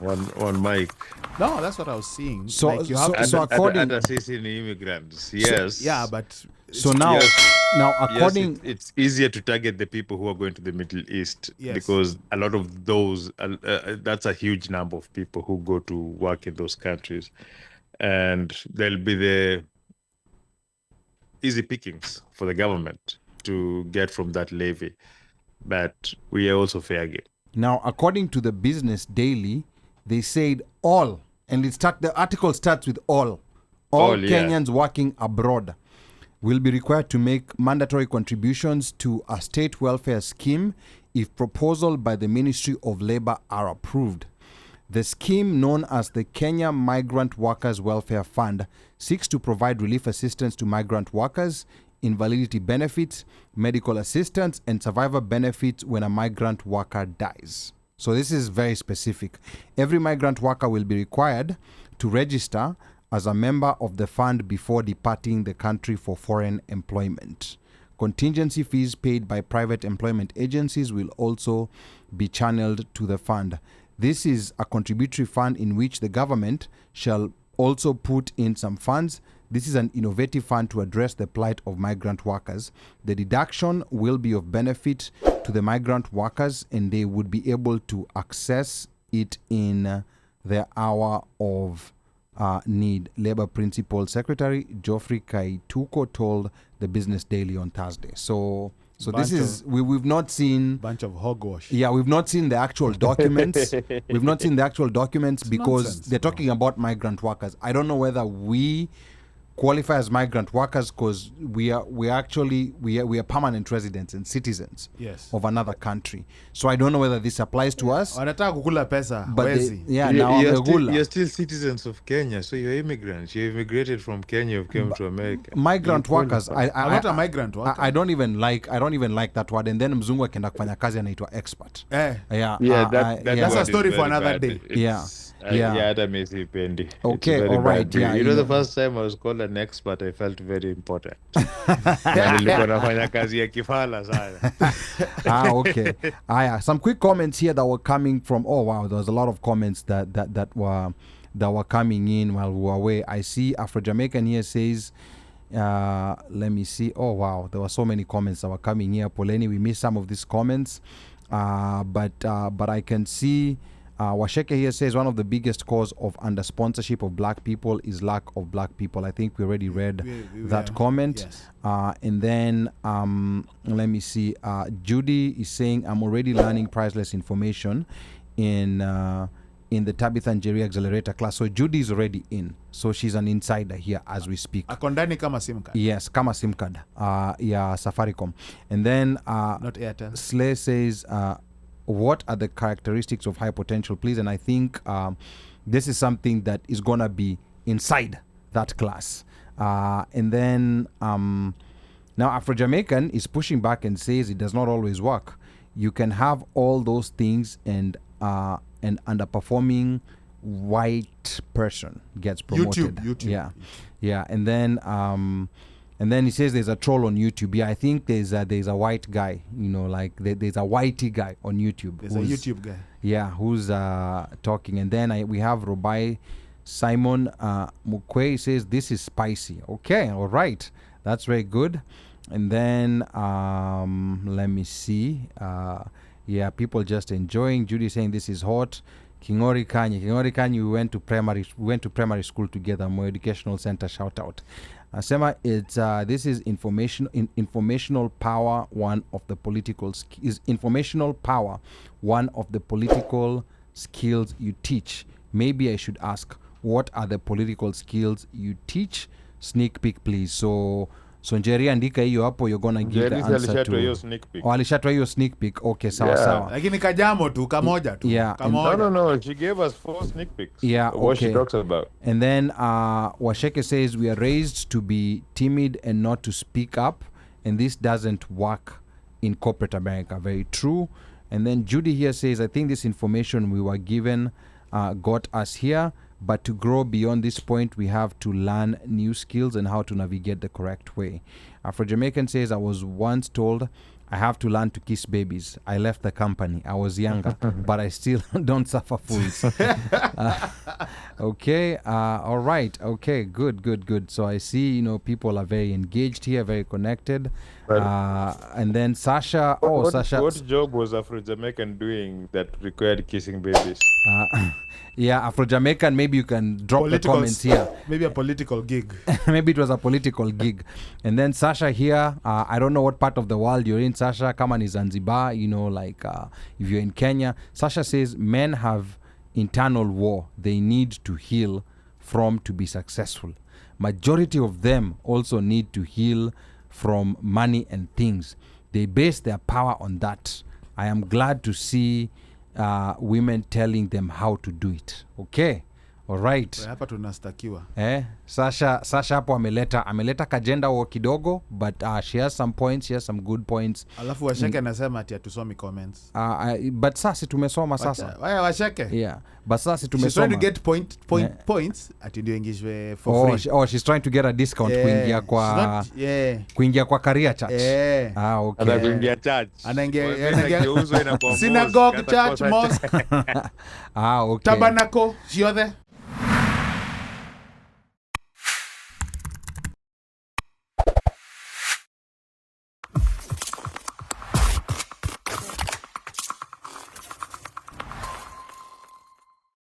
One mic. No, that's what I was seeing. So- like you have so- to, according- and assisting immigrants. Yes. yeah, but So now, now according, Yes, it's easier to target the people who are going to the Middle East Yes. because a lot of those, that's a huge number of people who go to work in those countries. And there'll be the easy pickings for the government to get from that levy. But we are also fair game. now according to the Business Daily, they said all, and the article starts with all All, yeah. Kenyans working abroad will be required to make mandatory contributions to a state welfare scheme if proposal by the Ministry of Labor are approved. The scheme, known as the Kenya Migrant Workers Welfare Fund, seeks to provide relief assistance to migrant workers, invalidity benefits, medical assistance, and survivor benefits when a migrant worker dies. So this is very specific. Every migrant worker will be required to register as a member of the fund before departing the country for foreign employment. Contingency fees paid by private employment agencies will also be channeled to the fund. This is a contributory fund in which the government shall also put in some funds. This is an innovative fund to address the plight of migrant workers. The deduction will be of benefit to the migrant workers, and they would be able to access it in their hour of need. Labor Principal Secretary Geoffrey Kaituko told the Business Daily on Thursday. So this is we've not seen bunch of hogwash. Yeah, we've not seen the actual documents. We've not seen the actual documents because nonsense. they're talking about migrant workers. I don't know whether we qualify as migrant workers because we are permanent residents and citizens Yes. of another country. So I don't know whether this applies to us. Wanataka kukula pesa, But wezi. now You're still citizens of Kenya, so you're immigrants. You immigrated from Kenya, you've come to America. migrant You workers. qualify. I'm not a migrant worker. I don't even like that word. And then mzungu akienda kufanya kazi anaitwa expert. Eh. Yeah, That's a word story is for very another bad. day. It's- Yeah. hata mimi sipendi. It's Okay, very all right, bad. yeah, You know, you the first time I was called an expert, I felt very important. Na nilikuwa nafanya kazi ya kifala sana. Okay. Some quick comments here that were coming from. Oh wow, there was a lot of comments that were coming in while we were away. I see Afro Jamaican here says, let me see. Oh wow, there were so many comments that were coming here. Poleni, we missed some of these comments, but I can see. Washeke here says one of the biggest cause of under sponsorship of black people is lack of black people. I think we already read that comment. Yes. And then let me see. Judy is saying I'm already learning priceless information in the Tabitha Njeri Accelerator class. So Judy is already in. So she's an insider here as we speak. Akondani kama SIM card. Yes, kama SIM card. Yeah, Safaricom. And then Not Airtel. Slay says, what are the characteristics of high potential, please? And I think this is something that is going to be inside that class. And then now Afro-Jamaican is pushing back and says it does not always work. You can have all those things and an underperforming white person gets promoted. YouTube. Yeah. And then he says there's a troll on YouTube. Yeah, I think there's a white guy, like there's a whitey guy on YouTube. There's a YouTube guy. Yeah, who's talking. And then we have Robai Simon Mukwe says this is spicy. Okay, all right. That's very good. And then let me see. Yeah, people just enjoying. Judy saying this is hot. Kingori Kanye, we went to primary school together. More Educational Center, shout out. Sema, it's this is informational power. One of the political skills you teach. Maybe I should ask, what are the political skills you teach? Sneak peek, please. So Njeri andika hiyo hapo, you're gonna give the answer to. Alishatwa hiyo sneak peek. Okay, sawa. Lakini kajamo tu, kamoja tu. Yeah. No. She gave us 4 sneak peeks. Yeah, What okay. she talks about. And then Washeke says we are raised to be timid and not to speak up, and this doesn't work in corporate America. Very true. And then Judy here says, I think this information we were given got us here, But to grow beyond this point, we have to learn new skills and how to navigate the correct way. Afro-Jamaican says, I was once told I have to learn to kiss babies. I left the company. I was younger, but I still don't suffer fools. Okay. All right. Okay. Good. So I see, people are very engaged here, very connected. And then Sasha. Sasha. What job was Afro-Jamaican doing that required kissing babies? Yeah, Afro-Jamaican, maybe you can drop the comments here. Maybe a political gig. Maybe it was a political gig. And then Sasha here, I don't know what part of the world you're in, Sasha. Kama ni Zanzibar, if you're in Kenya. Sasha says men have internal war they need to heal from to be successful. Majority of them also need to heal from money and things. They base their power on that. I am glad to see women telling them how to do it. Okay. All right. Hapa tunastakiwa. Sasha hapo ameleta kajenda wa kidogo, but she has some points, she has some good points. Alafu Washeke anasema ati hatusomi comments. But sasa tumesoma sasa. Waya Washeke. Yeah. But sasa tumesoma. She's trying to get points ati ndio ingishwe for free. She's trying to get a discount kuingia kwa career church. Okay. Ana kuingia church. Anaingia synagogue, church, mosque. Okay. Tabernacle, you're there.